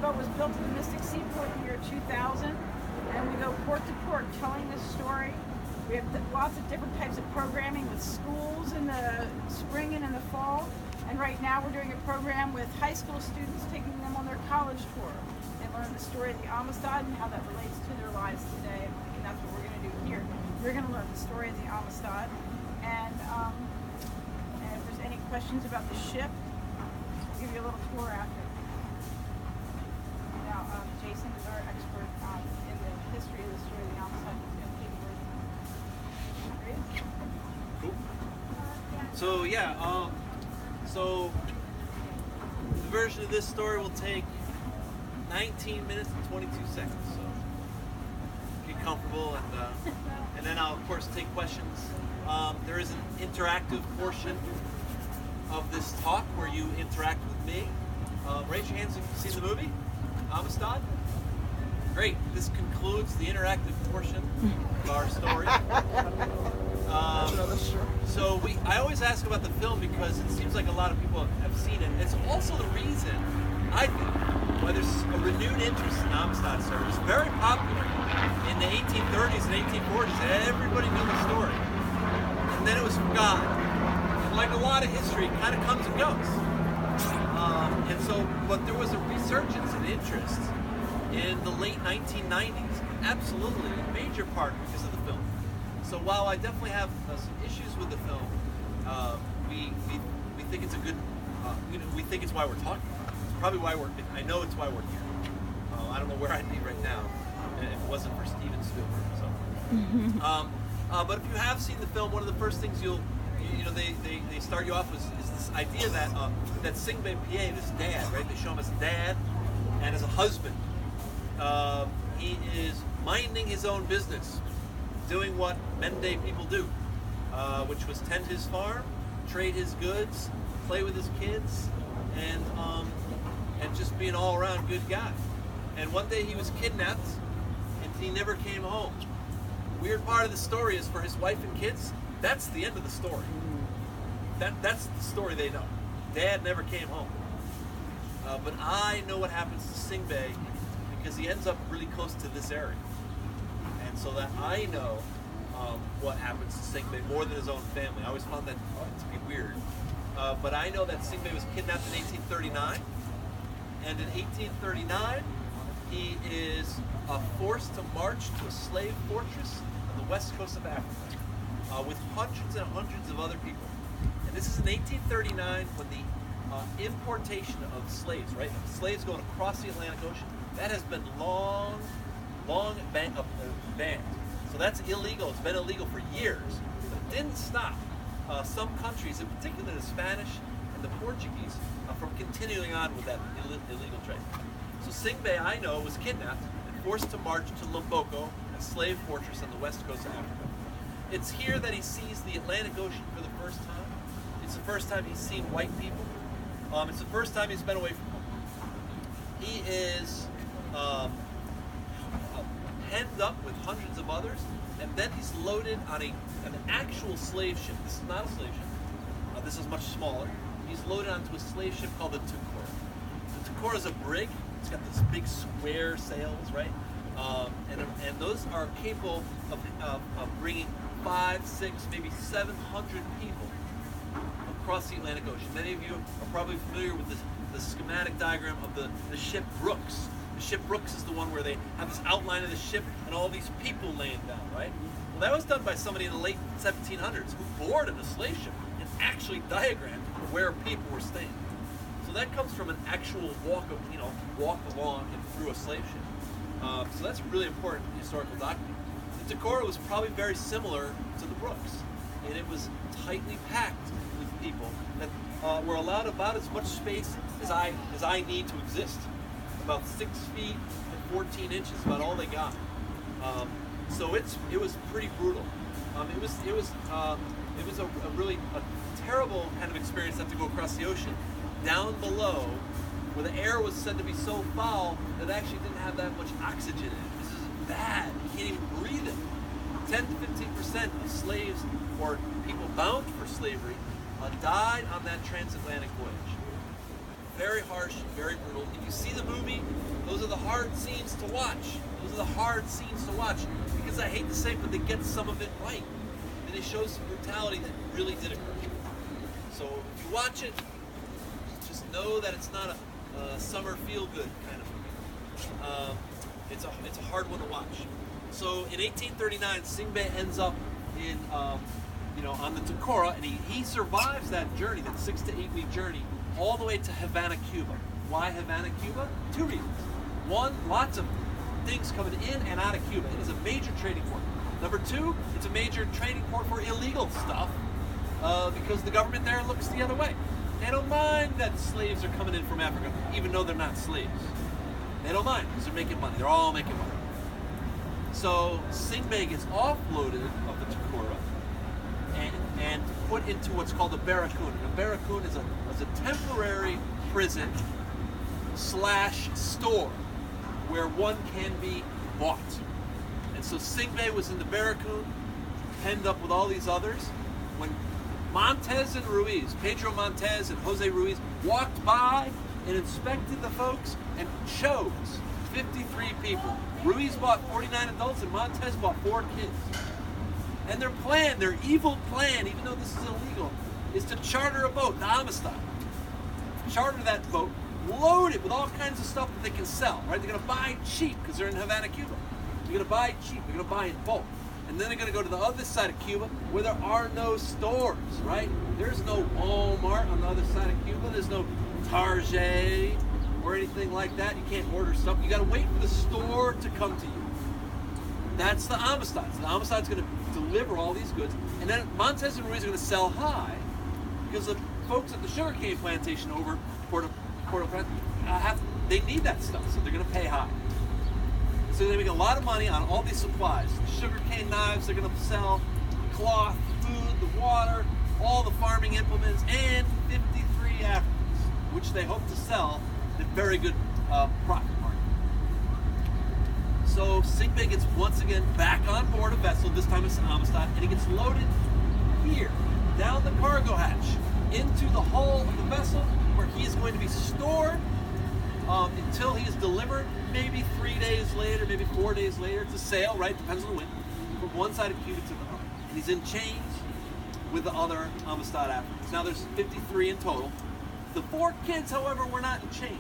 boat was built at the Mystic Seaport in the year 2000, and we go port to port telling this story. We have lots of different types of programming with schools in the spring and in the fall. And right now we're doing a program with high school students, taking them on their college tour and learn the story of the Amistad and how that relates to their lives today. And that's what we're going to do here. We're going to learn the story of the Amistad. And if there's any questions about the ship, I'll give you a little tour after. Now, Jason is our expert in the history of the story of the Amistad. He's going to take it. Cool. So yeah, so the version of this story will take 19 minutes and 22 seconds. So get comfortable, and then I'll of course take questions. There is an interactive portion of this talk where you interact with me. Raise your hands if you've seen the movie Amistad. Great. This concludes the interactive portion of our story. So I always ask about the film because it seems like a lot of people have seen it. It's also the reason, I think, why there's a renewed interest in Amistad story. It was very popular in the 1830s and 1840s. Everybody knew the story. And then it was forgotten. And like a lot of history, it kind of comes and goes. But there was a resurgence in interest in the late 1990s, absolutely, in major part because of the film. So while I definitely have some issues with the film, we think it's a good, we think it's why we're talking about it. It's probably why I know it's why we're here. I don't know where I'd be right now if it wasn't for Steven Spielberg. So, but if you have seen the film, one of the first things they start you off with is this idea that Singbe Pie, this dad, right? They show him as a dad and as a husband. He is minding his own business, doing what Mende people do, which was tend his farm, trade his goods, play with his kids, and just be an all-around good guy. And one day he was kidnapped, and he never came home. The weird part of the story is for his wife and kids, that's the end of the story. That's the story they know. Dad never came home. But I know what happens to Singbe because he ends up really close to this area. And so that I know what happens to Singbe more than his own family. I always found that to be weird. But I know that Singbe was kidnapped in 1839. And in 1839, he is forced to march to a slave fortress on the west coast of Africa with hundreds and hundreds of other people. And this is in 1839 when the importation of slaves, right? Slaves going across the Atlantic Ocean, that has been long banned. So that's illegal. It's been illegal for years. But it didn't stop some countries, in particular the Spanish and the Portuguese, from continuing on with that illegal trade. So Singbe, I know, was kidnapped and forced to march to Lomboko, a slave fortress on the west coast of Africa. It's here that he sees the Atlantic Ocean for the first time. It's the first time he's seen white people. It's the first time he's been away from home. He is penned up with hundreds of others, and then he's loaded on an actual slave ship. This is not a slave ship. This is much smaller. He's loaded onto a slave ship called the Tukor. The Tukor is a brig. It's got this big square sails, right? And those are capable of bringing 500, 600, maybe 700 people across the Atlantic Ocean. Many of you are probably familiar with the schematic diagram of the ship Brooks. The ship Brooks is the one where they have this outline of the ship and all these people laying down, right? Well, that was done by somebody in the late 1700s who boarded a slave ship and actually diagrammed where people were staying. So that comes from an actual walk along and through a slave ship. So that's a really important historical document. The Decorah was probably very similar to the Brooks, and it was tightly packed with people that were allowed about as much space as I need to exist. About 6 feet and 14 inches, about all they got. So it was pretty brutal. It was a really terrible kind of experience to have to go across the ocean down below, where the air was said to be so foul that it actually didn't have that much oxygen in it. This is bad. You can't even breathe it. 10 to 15% of slaves or people bound for slavery died on that transatlantic voyage. Very very harsh, very brutal. If you see the movie, those are the hard scenes to watch. Those are the hard scenes to watch, because I hate to say it, but they get some of it right. And it shows some brutality that really did occur. So if you watch it, just know that it's not a summer feel-good kind of movie. It's a hard one to watch. So in 1839, Singbei ends up in on the Takora, and he survives that journey, that 6 to 8 week journey, all the way to Havana, Cuba. Why Havana, Cuba? 2 reasons. One, lots of things coming in and out of Cuba. It is a major trading port. Number 2, it's a major trading port for illegal stuff because the government there looks the other way. They don't mind that slaves are coming in from Africa, even though they're not slaves. They don't mind because they're making money. They're all making money. So Singbei gets offloaded of the Takora and put into what's called a barracoon. And a barracoon is a temporary prison / store where one can be bought. And so Singbei was in the barracoon, penned up with all these others. When Montez and Ruiz, Pedro Montez and Jose Ruiz, walked by and inspected the folks and chose 53 people. Ruiz bought 49 adults and Montez bought 4 kids. And their evil plan, even though this is illegal, is to charter a boat, the Amistad. Charter that boat, load it with all kinds of stuff that they can sell, right? They're going to buy cheap because they're in Havana, Cuba. They're going to buy cheap. They're going to buy in bulk. And then they're going to go to the other side of Cuba where there are no stores, right? There's no Walmart on the other side of Cuba. There's no Target or anything like that. You can't order stuff. You got to wait for the store to come to you. That's the Amistad. So the Amistad's going to deliver all these goods. And then Montez and Ruiz are going to sell high because the folks at the sugarcane plantation over Port-au-Prince, they need that stuff. So they're going to pay high. So they make a lot of money on all these supplies. The sugarcane knives they're going to sell, cloth, food, the water, all the farming implements, and 53 Africans, which they hope to sell at a very good profit margin. So Singbei gets once again back on board a vessel, this time it's an Amistad, and he gets loaded here, down the cargo hatch, into the hull of the vessel, where he is going to be stored until he is delivered, maybe 3 days later, maybe 4 days later. It's a sail, right? Depends on the wind. From one side of Cuba to the other. And he's in chains with the other Amistad Africans. Now there's 53 in total. The 4 kids, however, were not in chains.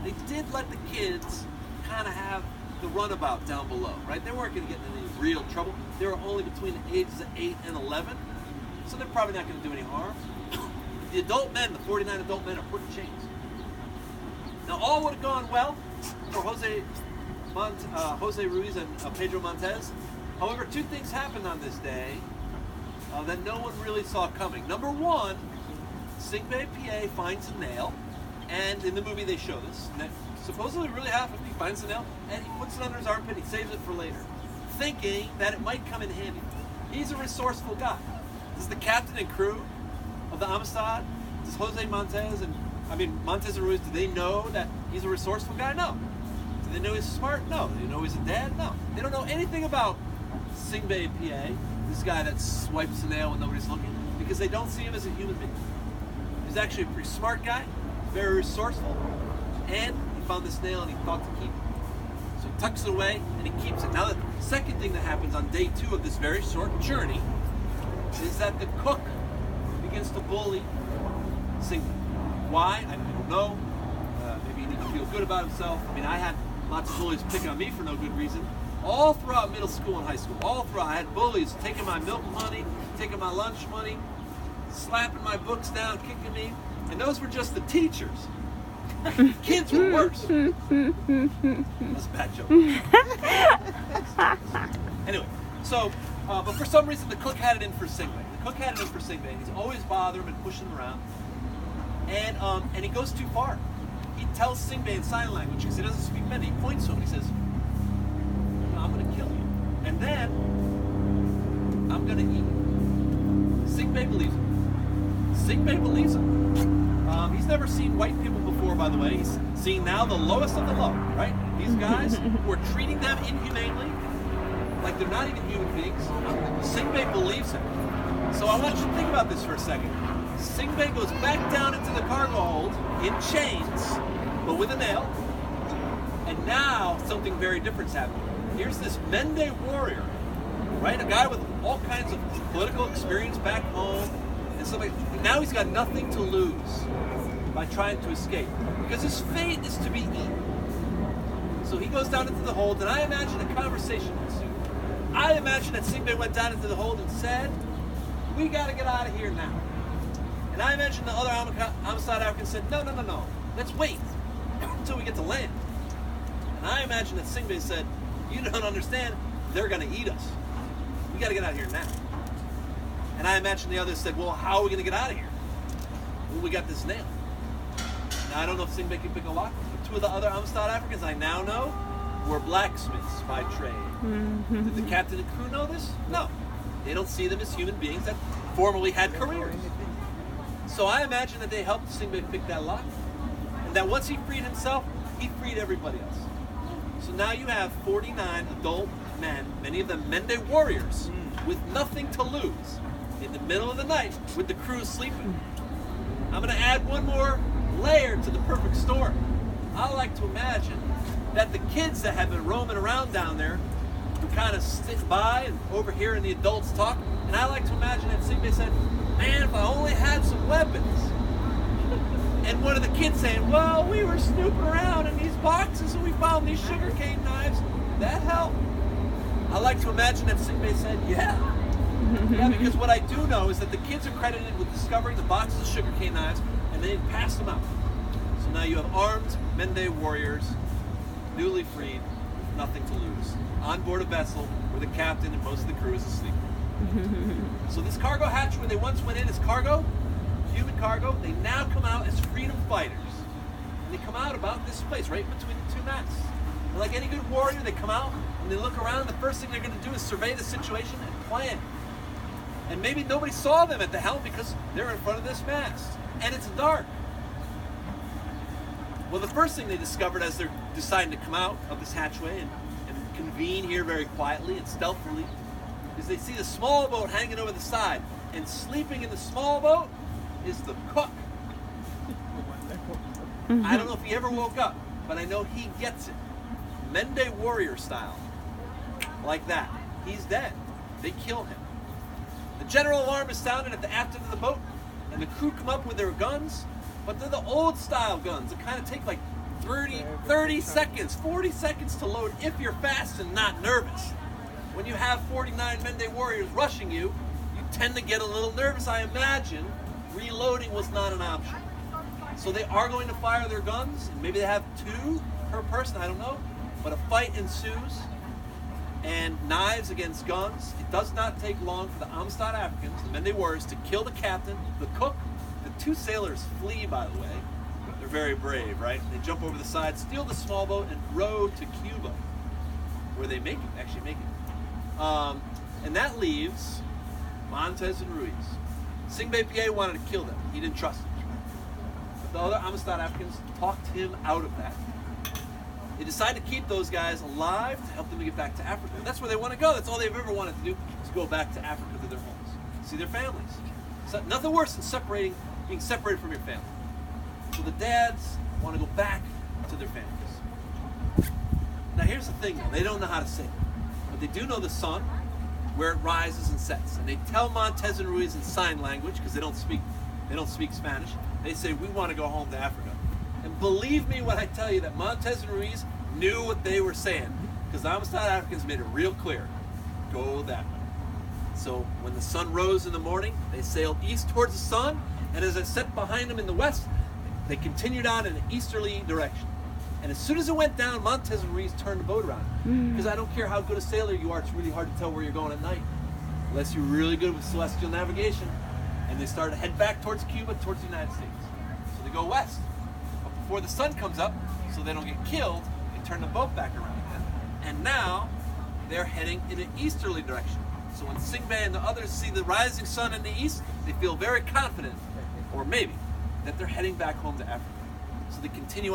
They did let the kids kind of have the runabout down below, right? They weren't going to get in any real trouble. They were only between the ages of 8 and 11. So they're probably not going to do any harm. The adult men, the 49 adult men, are put in chains. Now all would have gone well for Jose Ruiz and Pedro Montez. However, 2 things happened on this day that no one really saw coming. Number 1, Singbei PA finds a nail, and in the movie they show this. And that supposedly really happened. He finds a nail, and he puts it under his armpit, he saves it for later, thinking that it might come in handy. He's a resourceful guy. This is the captain and crew of the Amistad. Does Montez and Ruiz, do they know that he's a resourceful guy? No. Do they know he's smart? No. Do they know he's a dad? No. They don't know anything about Singbei PA, this guy that swipes a nail when nobody's looking, because they don't see him as a human being. He's actually a pretty smart guy, very resourceful, and he found this nail and he thought to keep it. So he tucks it away and he keeps it. Now the second thing that happens on day 2 of this very short journey is that the cook begins to bully Singbei. Why? I don't know. Maybe he needs to feel good about himself. I mean, I had lots of bullies pick on me for no good reason. All throughout middle school and high school, all throughout, I had bullies taking my milk money, taking my lunch money, slapping my books down, kicking me, and those were just the teachers. Kids were worse. That's a bad joke. Anyway, so, but for some reason the cook had it in for Singbei. The cook had it in for Singbei. He's always bothering him and pushing him around. And he goes too far. He tells Singbei in sign language, because he doesn't speak Mende. He points to him and he says, I'm going to kill you. And then, I'm going to eat you. Singbei believes him. Singbei believes him. He's never seen white people before, by the way. He's seeing now the lowest of the low, right? These guys who are treating them inhumanely, like they're not even human beings. Singbei believes him. So I want you to think about this for a second. Singbei goes back down into the cargo hold in chains, but with a nail. And now something very different's happening. Here's this Mende warrior, right? A guy with all kinds of political experience back home and stuff like that. Now he's got nothing to lose by trying to escape, because his fate is to be eaten. So he goes down into the hold, and I imagine a conversation ensued. I imagine that Singbei went down into the hold and said, "We got to get out of here now." And I imagine the other Amistad Africans said, no, let's wait until we get to land. And I imagine that Singbei said, "You don't understand, they're going to eat us. We got to get out of here now." And I imagine the others said, "Well, how are we going to get out of here? Well, we got this nail." Now, I don't know if Singbei can pick a lock, but two of the other Amistad Africans I now know were blacksmiths by trade. Did the captain and crew know this? No. They don't see them as human beings that formerly had careers. So I imagine that they helped Singbei pick that lock, and that once he freed himself, he freed everybody else. So now you have 49 adult men, many of them Mende warriors, with nothing to lose, in the middle of the night with the crew sleeping. I'm going to add one more layer to the perfect storm. I like to imagine that the kids that have been roaming around down there who kind of sit by and overhearing the adults talk, and I like to imagine that Singbei said, "Man, if I only had some weapons." And one of the kids saying, "Well, we were snooping around in these boxes and we found these sugarcane knives. That helped." I like to imagine that Singbei said, "Yeah." Yeah, because what I do know is that the kids are credited with discovering the boxes of sugarcane knives, and they passed them out. So now you have armed Mende warriors, newly freed, with nothing to lose, on board a vessel where the captain and most of the crew is asleep. So this cargo hatch where they once went in as cargo, human cargo, they now come out as freedom fighters. And they come out about this place, right between the two masts. And like any good warrior, they come out and they look around, and the first thing they're going to do is survey the situation and plan. And maybe nobody saw them at the helm because they're in front of this mast. And it's dark. Well, the first thing they discovered as they're deciding to come out of this hatchway and convene here very quietly and stealthily is they see the small boat hanging over the side. And sleeping in the small boat is the cook. I don't know if he ever woke up, but I know he gets it. Mende warrior style. Like that. He's dead. They kill him. The general alarm is sounded at the aft end of the boat, and the crew come up with their guns, but they're the old style guns that kind of take like 30 seconds, 40 seconds to load if you're fast and not nervous. When you have 49 Mende warriors rushing you, you tend to get a little nervous. I imagine reloading was not an option. So they are going to fire their guns, and maybe they have 2 per person, I don't know, but a fight ensues. And knives against guns. It does not take long for the Amistad Africans, the Mende warriors, to kill the captain, the cook. The 2 sailors flee, by the way. They're very brave, right? They jump over the side, steal the small boat, and row to Cuba, where they actually make it. And that leaves Montez and Ruiz. Singbei Pie wanted to kill them. He didn't trust them. But the other Amistad Africans talked him out of that. They decided to keep those guys alive to help them to get back to Africa. And that's where they want to go. That's all they've ever wanted to do, is go back to Africa to their homes, see their families. So nothing worse than being separated from your family. So the dads want to go back to their families. Now here's the thing, though. They don't know how to sail, but they do know the sun, where it rises and sets. And they tell Montez and Ruiz in sign language, because they don't speak Spanish. They say, "We want to go home to Africa." And believe me when I tell you that Montez and Ruiz knew what they were saying, because the Amistad Africans made it real clear. Go that way. So when the sun rose in the morning, they sailed east towards the sun, and as it set behind them in the west, they continued on in an easterly direction. And as soon as it went down, Montez and Ruiz turned the boat around. Because I don't care how good a sailor you are, it's really hard to tell where you're going at night, unless you're really good with celestial navigation. And they started to head back towards Cuba, towards the United States. So they go west. Before the sun comes up, so they don't get killed, they turn the boat back around again. And now they're heading in an easterly direction. So when Singbei and the others see the rising sun in the east, they feel very confident, or maybe, that they're heading back home to Africa. So they continue